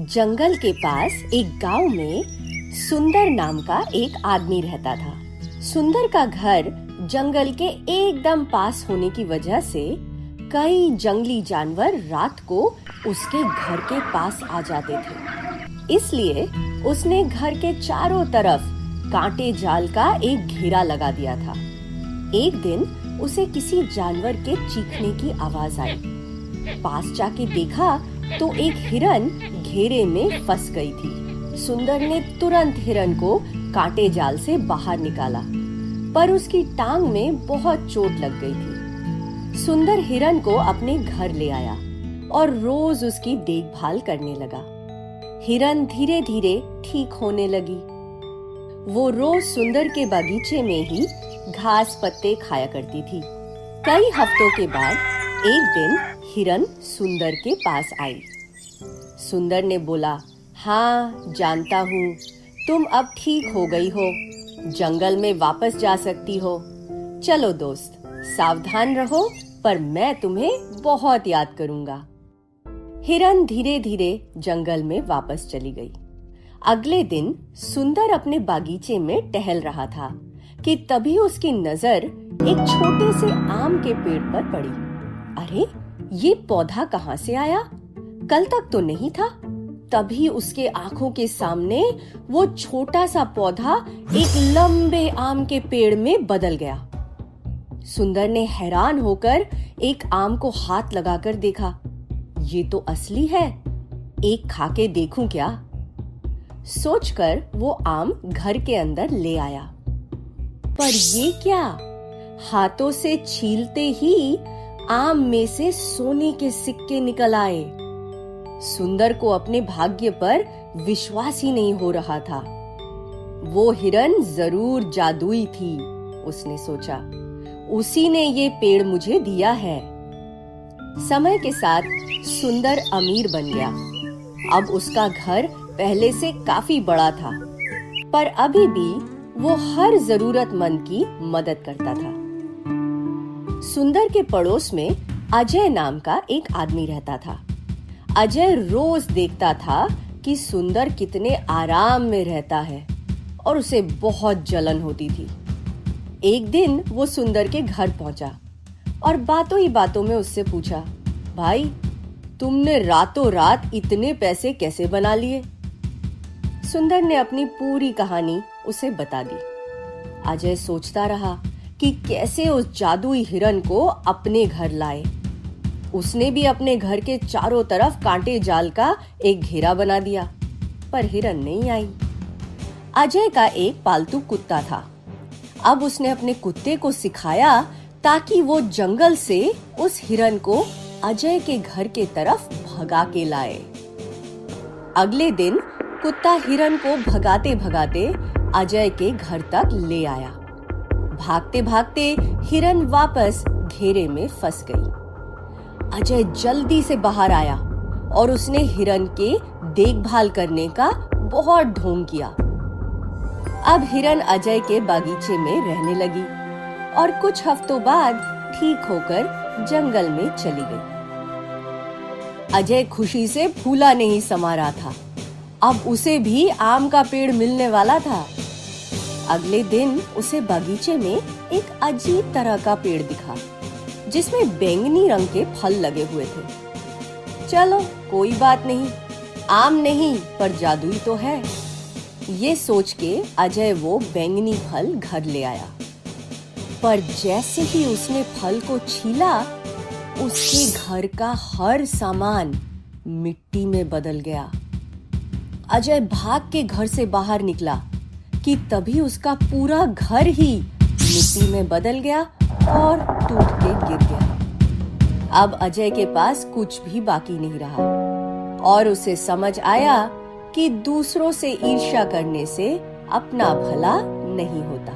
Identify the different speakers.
Speaker 1: जंगल के पास एक गांव में सुंदर नाम का एक आदमी रहता था। सुंदर का घर जंगल के एकदम पास होने की वजह से कई जंगली जानवर रात को उसके घर के पास आ जाते थे। इसलिए उसने घर के चारों तरफ कांटे जाल का एक घेरा लगा दिया था। एक दिन उसे किसी जानवर के चीखने की आवाज आई। पास जाके देखा तो एक हिरन घेरे में फंस गई थी। सुंदर ने तुरंत हिरन को कांटे जाल से बाहर निकाला, पर उसकी टांग में बहुत चोट लग गई थी। सुंदर हिरन को अपने घर ले आया और रोज उसकी देखभाल करने लगा। हिरन धीरे धीरे ठीक होने लगी। वो रोज सुंदर के बगीचे में ही घास पत्ते खाया करती थी। कई हफ्तों के बाद एक दिन हिरन सुंदर के पास आई। सुंदर ने बोला, हाँ जानता हूँ, तुम अब ठीक हो गई हो, जंगल में वापस जा सकती हो। चलो दोस्त, सावधान रहो, पर मैं तुम्हें बहुत याद करूंगा। हिरन धीरे धीरे जंगल में वापस चली गई। अगले दिन सुंदर अपने बागीचे में टहल रहा था कि तभी उसकी नजर एक छोटे से आम के पेड़ पर पड़ी। अरे, ये पौधा कहाँ से आया? कल तक तो नहीं था। तभी उसके आंखों के सामने वो छोटा सा पौधा एक लंबे आम के पेड़ में बदल गया। सुंदर ने हैरान होकर एक आम को हाथ लगाकर देखा। ये तो असली है, एक खा के देखूं क्या? सोचकर वो आम घर के अंदर ले आया। पर ये क्या? हाथों से छीलते ही आम में से सोने के सिक्के निकल आए। सुंदर को अपने भाग्य पर विश्वास ही नहीं हो रहा था। वो हिरन जरूर जादुई थी, उसने सोचा। उसी ने ये पेड़ मुझे दिया है। समय के साथ सुंदर अमीर बन गया। अब उसका घर पहले से काफी बड़ा था, पर अभी भी वो हर जरूरतमंद की मदद करता था। सुंदर के पड़ोस में अजय नाम का एक आदमी रहता था। अजय रोज देखता था कि सुंदर कितने आराम में रहता है और उसे बहुत जलन होती थी। एक दिन वो सुंदर के घर पहुंचा और बातों ही बातों में उससे पूछा, भाई, तुमने रातों रात इतने पैसे कैसे बना लिए? सुंदर ने अपनी पूरी कहानी उसे बता दी। अजय सोचता रहा कि कैसे उस जादुई हिरन को अपने घर लाए। उसने भी अपने घर के चारों तरफ कांटे जाल का एक घेरा बना दिया, पर हिरन नहीं आई। अजय का एक पालतू कुत्ता था। अब उसने अपने कुत्ते को सिखाया ताकि वो जंगल से उस हिरन को अजय के घर के तरफ भगा के लाए। अगले दिन कुत्ता हिरन को भगाते भगाते अजय के घर तक ले आया। भागते भागते हिरन वापस घेरे में फंस गई। अजय जल्दी से बाहर आया और उसने हिरन के देखभाल करने का बहुत ढोंग किया। अब हिरन अजय के बागीचे में रहने लगी और कुछ हफ्तों बाद ठीक होकर जंगल में चली गई। अजय खुशी से फूला नहीं समा रहा था। अब उसे भी आम का पेड़ मिलने वाला था। अगले दिन उसे बागीचे में एक अजीब तरह का पेड़ दिखा, जिसमें बैंगनी रंग के फल लगे हुए थे। चलो कोई बात नहीं, आम नहीं पर जादुई तो है। ये सोच के अजय वो बैंगनी फल घर ले आया। पर जैसे ही उसने फल को छीला, उसके घर का हर सामान मिट्टी में बदल गया। अजय भाग के घर से बाहर निकला कि तभी उसका पूरा घर ही मिट्टी में बदल गया और टूट के गिर गया। अब अजय के पास कुछ भी बाकी नहीं रहा और उसे समझ आया कि दूसरों से ईर्ष्या करने से अपना भला नहीं होता।